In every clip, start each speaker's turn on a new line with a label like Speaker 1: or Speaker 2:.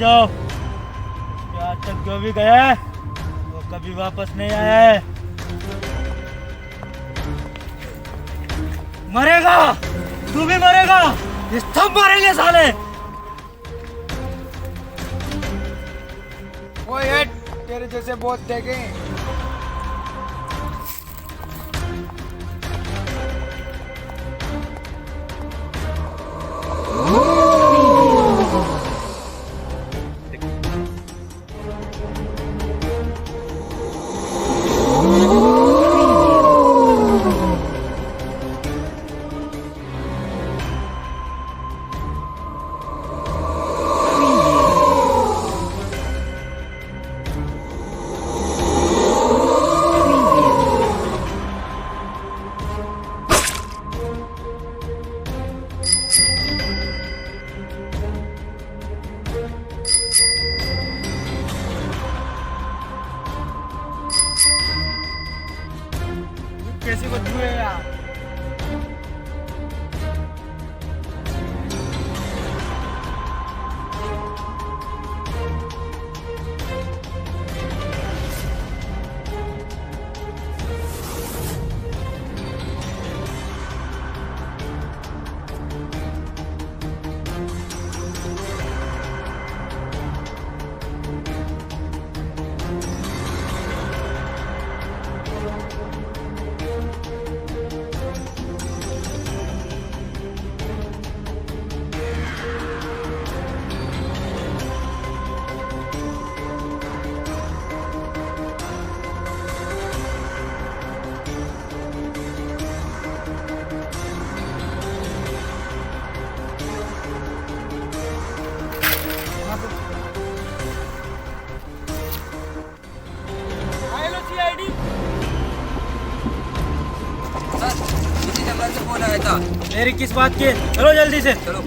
Speaker 1: जाओ कि आज तक जो भी गया है वो कभी वापस नहीं आया है। मरेगा, तू भी मरेगा, ये सब मरेंगे साले।
Speaker 2: ओए हट, तेरे जैसे बहुत देखे। कैसी बदबू है यार।
Speaker 3: फोन आया था।
Speaker 1: मेरी किस बात की? चलो जल्दी से।
Speaker 3: चलो।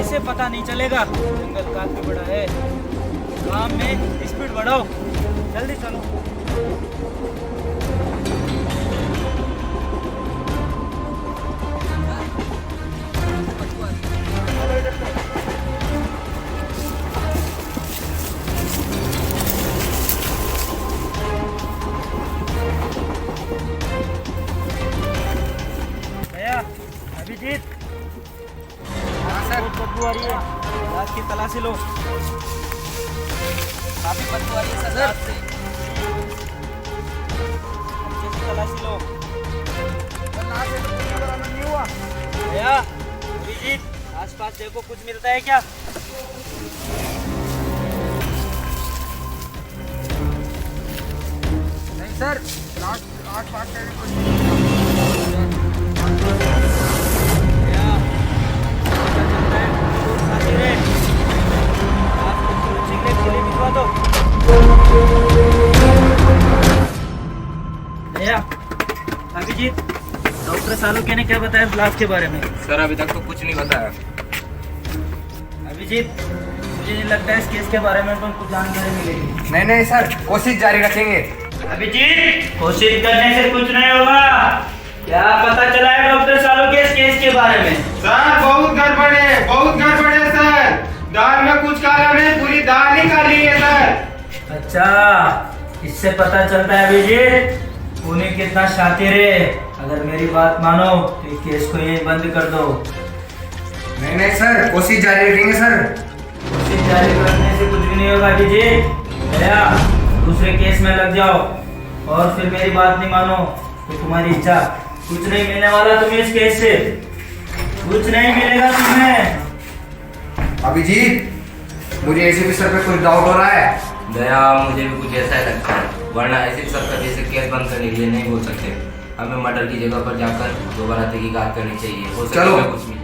Speaker 1: ऐसे पता नहीं चलेगा, जंगल काफी बड़ा है। काम में स्पीड बढ़ाओ, जल्दी चलो। अभिजीत, बहुत बदबू आ रही है, रात की तलाशी लो।
Speaker 3: काफी बदबू आ रही है सर।
Speaker 1: अच्छे से तलाशी लो।
Speaker 2: नहीं हुआ।
Speaker 1: भैया, अभिजीत, आसपास देखो कुछ मिलता है क्या?
Speaker 2: नहीं सर, आठ पास
Speaker 1: अभिजीत, डॉक्टर सालुके ने क्या बताया ब्लास्ट के बारे में?
Speaker 3: सर अभी तक तो कुछ नहीं बताया।
Speaker 1: अभिजीत, मुझे नहीं लगता इस केस के बारे में तुम कुछ जानकारी मिलेगी।
Speaker 2: नहीं सर, कोशिश जारी रखेंगे।
Speaker 1: अभिजीत, कोशिश करने से कुछ नहीं होगा। क्या पता चला है डॉक्टर सालुके इस केस के बारे में?
Speaker 4: सर बहुत गड़बड़ है, बहुत गड़बड़ है सर। दाल में कुछ काला नहीं, पूरी दाल ही काली है सर।
Speaker 1: अच्छा, इससे पता चलता है अभिजीत उन्हें कितना शातिर है। अगर मेरी बात मानो तो इस केस को यहीं बंद कर दो।
Speaker 2: नहीं सर, कोशिश जारी रखेंगे सर।
Speaker 1: कोशिश जारी रखने से कुछ भी नहीं होगा अभिजीत। भैया, दूसरे केस में लग जाओ और फिर मेरी बात नहीं मानो तो तुम्हारी इच्छा। कुछ नहीं मिलने वाला तुम्हें इस केस से, कुछ नहीं मिलेगा तुम्हें।
Speaker 2: अभिजीत, मुझे एसीपी सर पे कुछ डाउट हो रहा है।
Speaker 3: दया, मुझे भी कुछ ऐसा ही लगता है, वरना ऐसे सब का जैसे केस बंद करने के लिए नहीं बोल सकते। हमें मर्डर की जगह पर जाकर दोबारा तहकीकात करनी चाहिए। हो सके
Speaker 2: चलो।
Speaker 3: तो कुछ मिले।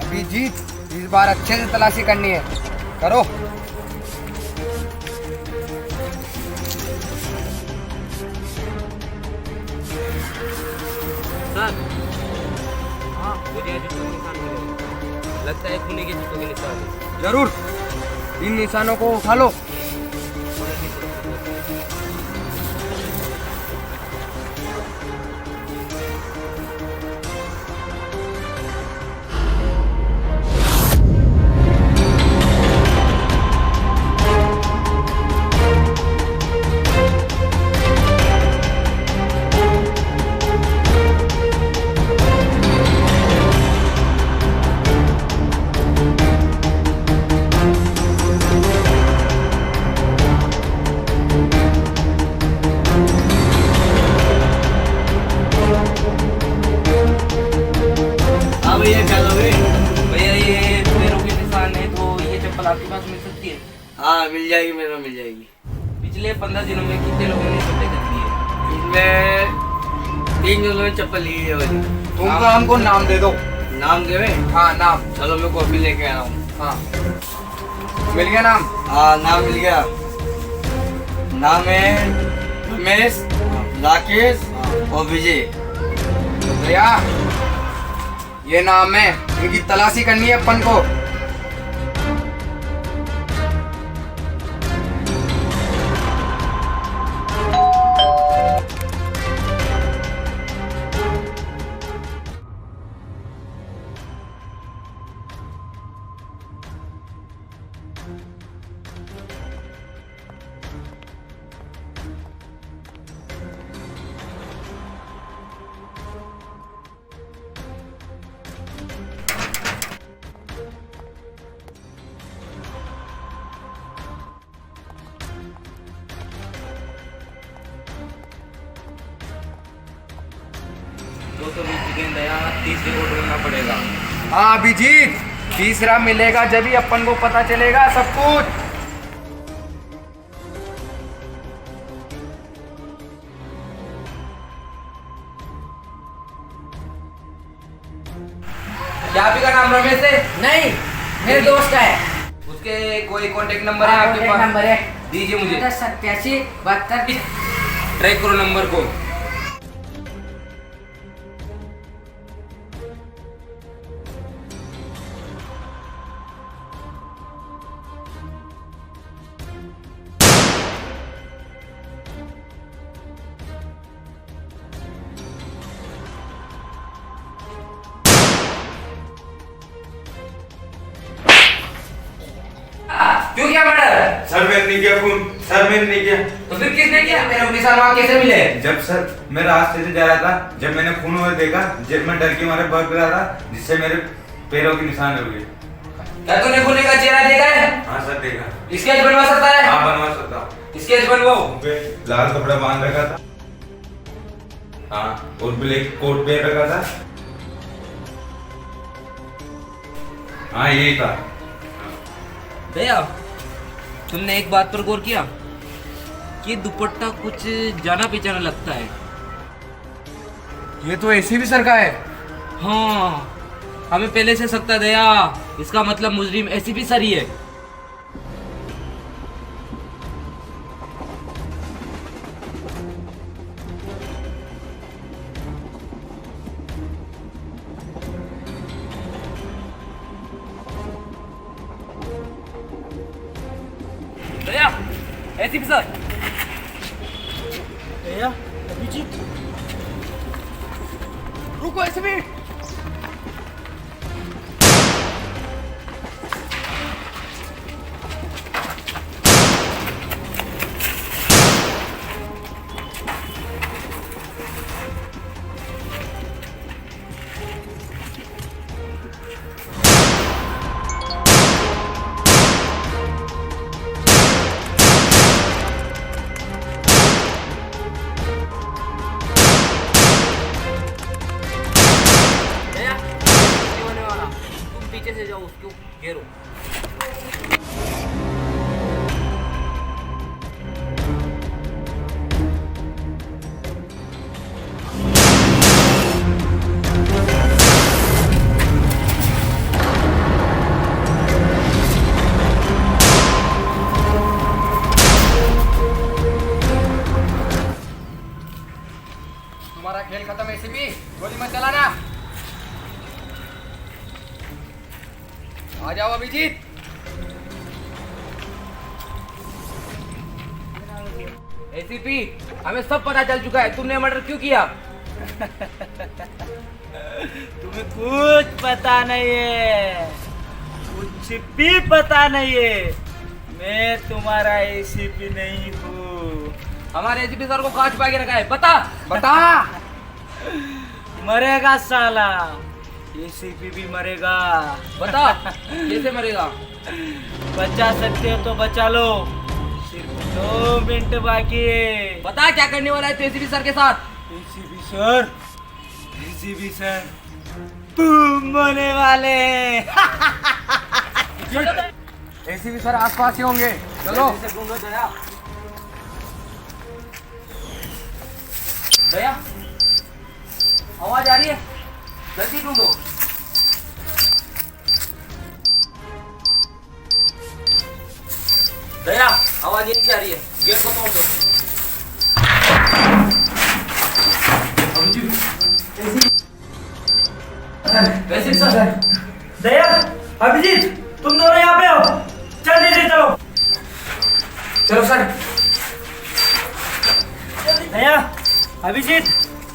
Speaker 2: अभिजीत, इस बार अच्छे से तलाशी करनी है, करो।
Speaker 3: सर, हाँ, मुझे जूतों के निशान मिले। लगता है खूनी के जूतों के निशान।
Speaker 2: जरूर। इन निशानों को उठा लो।
Speaker 3: भैया ये पैरों के निशान है, तो ये चप्पल आपके पास मिल सकती है?
Speaker 5: हाँ मिल जाएगी, मेरे को मिल जाएगी।
Speaker 3: पिछले 15 दिनों में कितने लोगों ने चप्पलें खरीदी है?
Speaker 5: इसमें 3 जनों ने चप्पल ली है वाली।
Speaker 2: तुम तो हमको नाम दे दो।
Speaker 5: नाम देवे?
Speaker 2: हाँ नाम।
Speaker 5: चलो मैं कॉपी लेके आ रहा हूँ।
Speaker 2: हाँ मिल गया नाम?
Speaker 5: हाँ नाम मिल गया। नाम है रमेश, राकेश और विजय।
Speaker 2: भैया ये नाम है, इनकी तलाशी करनी है अपन को।
Speaker 3: तो मिल चुके हैं दया, तीसरे को ढूंढना पड़ेगा।
Speaker 2: हाँ अभिजीत, तीसरा मिलेगा जब ही अपन को पता चलेगा सब कुछ।
Speaker 3: क्या आप ही का नाम रमेश है?
Speaker 6: नहीं, मेरे दोस्त का है।
Speaker 3: उसके कोई कांटेक्ट नंबर है आपके
Speaker 6: एक
Speaker 3: पास?
Speaker 6: नंबर है
Speaker 3: दीजिए मुझे।
Speaker 6: 87 72।
Speaker 3: ट्रैक करो नंबर को। क्यों किया मर्डर?
Speaker 4: सर मैंने नहीं किया खून, सर मैंने नहीं किया।
Speaker 3: तो फिर किसने किया? मेरे निशान वहाँ कैसे मिले?
Speaker 4: जब सर मैं रास्ते से जा रहा था, जब मैंने खून हुआ देखा, जब मैं डर के मारे भाग रहा था, जिससे मेरे पैरों के निशान हो गए।
Speaker 3: क्या तूने खूनी का चेहरा देखा है?
Speaker 4: हाँ सर देखा।
Speaker 3: स्केच बनवा सकता है?
Speaker 4: हाँ बनवा सकता हूँ।
Speaker 3: स्केच बनवाओ।
Speaker 4: मुंह पे लाल कपड़ा बांध रखा था, हाँ, और ब्लैक कोट पहन रखा था। हाँ यही था।
Speaker 3: दया, तुमने एक बात पर गौर किया कि दुपट्टा कुछ जाना पहचाना लगता है।
Speaker 2: ये तो एसीपी सर का है।
Speaker 3: हाँ, हमें पहले से शक था दया, इसका मतलब मुजरिम एसीपी सर ही है। दया, एसीपी सर।
Speaker 5: भैया अभिजीत,
Speaker 2: रुको एसीपी।
Speaker 3: पीछे से जाओ, उसको घेरो।
Speaker 2: तुम्हारा खेल खत्म एसीपी, गोली मत चलाना। आ जाओ अभिजीत।
Speaker 3: एसीपी, हमें सब पता चल चुका है, तुमने मर्डर क्यों किया?
Speaker 1: तुम्हें कुछ पता नहीं है, कुछ भी पता नहीं है। मैं तुम्हारा एसीपी नहीं हूँ।
Speaker 3: हमारे एसीपी सर को कहाँ छुपा के रखा है, बता।
Speaker 2: बता।
Speaker 1: मरेगा साला, एसीपी भी मरेगा।
Speaker 3: बता, कैसे मरेगा?
Speaker 1: बचा सकते हो तो बचा लो, सिर्फ 2 मिनट बाकी है।
Speaker 3: बता क्या करने वाला है तू एसीपी सर के साथ?
Speaker 1: ACP sir, ACP sir boom होने वाले हैं।
Speaker 2: एसीपी सर आसपास ही होंगे, चलो।
Speaker 3: दया, आवाज आ रही है, जल्दी ढूंढो। दया, आवाज नहीं आ रही है, गेट को तोड़ दो। वैसे सर,
Speaker 1: दया, अभिजीत, तुम दोनों यहाँ पे हो, जल्दी से चलो।
Speaker 2: चलो सर।
Speaker 1: दया, अभिजीत,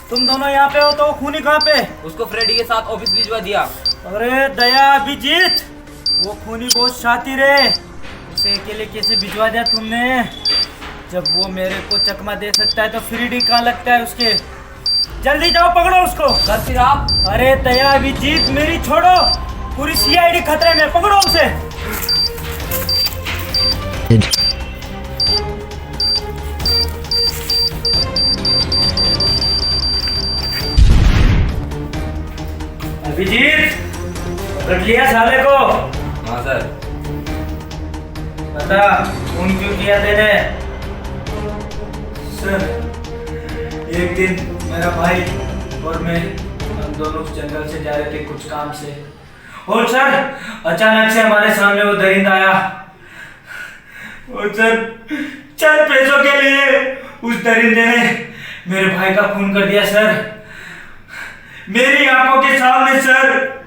Speaker 1: तुम दोनों यहाँ पे हो तो खूनी कहाँ पे?
Speaker 3: उसको फ्रेडी के साथ ऑफिस भिजवा दिया।
Speaker 1: अरे दया, अभिजीत, वो खूनी बहुत शातिर है, उसे अकेले कैसे भिजवा दिया तुमने? जब वो मेरे को चकमा दे सकता है तो फ्रीडी कहाँ लगता है उसके? जल्दी जाओ, पकड़ो उसको।
Speaker 3: सर फिर आप?
Speaker 1: अरे दया, अभिजीत, मेरी छोड़ो, पूरी सीआईडी खतरे में, पकड़ो उसे। अभिजीत, पकड़ लिया साले को?
Speaker 3: हाँ सर।
Speaker 1: बता, खून क्यों किया तेने? सर, एक दिन मेरा भाई और मैं, हम दोनों जंगल से जा रहे थे कुछ काम से, और सर अचानक से हमारे सामने वो दरिंदा आया, और सर चंद पैसों के लिए उस दरिंदे ने मेरे भाई का खून कर दिया सर, मेरी आंखों के सामने सर।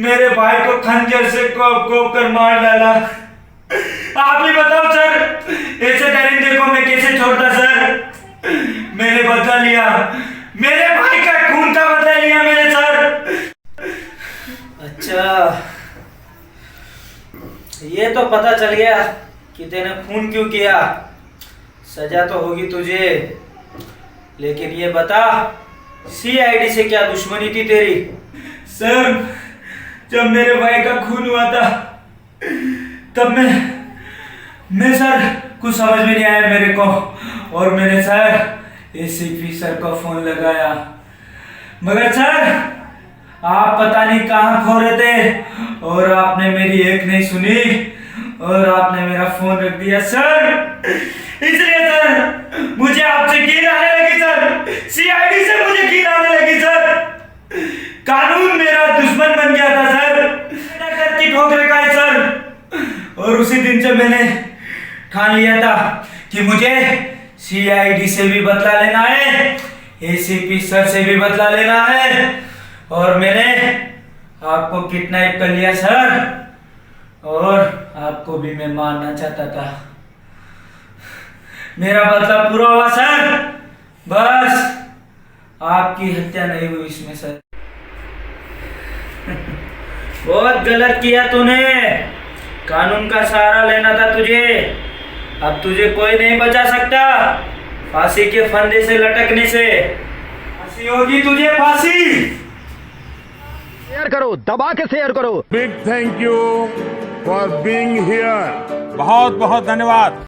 Speaker 1: मेरे भाई को खंजर से कोप कोप कर मार डाला। आप ही बताओ सर, ऐसे दरिंदे को मैं कैसे छोड़ता सर? मैंने बदला लिया, मेरे भाई का खून का बदला लिया मैंने सर। अच्छा, ये तो पता चल गया कि तूने खून क्यों किया, सजा तो होगी तुझे, लेकिन ये बता सीआईडी से क्या दुश्मनी थी तेरी? सर, जब मेरे भाई का खून हुआ था तब मैं सर कुछ समझ में नहीं आया मेरे को, और मैंने सर एसीपी सर को फोन लगाया, मगर सर आप पता नहीं कहाँ खो रहे थे, और आपने मेरी एक नहीं सुनी और आपने मेरा फोन रख दिया सर। इसलिए सर मुझे आपसे घिन आने लगी सर, सीआईडी से मुझे घिन आने लगी सर। कानून मेरा दुश्मन बन गया था सर, मैंने करती ठोकरे खाई सर, और उसी दिन से मैंने ठान लिया था कि मुझे सीआईडी से भी बदला लेना है, एसीपी सर से भी बदला लेना है, और मैंने आपको किडनैप कर लिया सर, और आपको भी मैं मारना चाहता था। मेरा बदला पूरा हुआ सर, बस आपकी हत्या नहीं हुई इसमें सर। बहुत गलत किया तूने, कानून का सहारा लेना था तुझे, अब तुझे कोई नहीं बचा सकता फांसी के फंदे से लटकने से। फांसी होगी तुझे, फांसी।
Speaker 7: शेयर करो, दबा के शेयर करो।
Speaker 8: Big thank you for being here. बहुत बहुत धन्यवाद।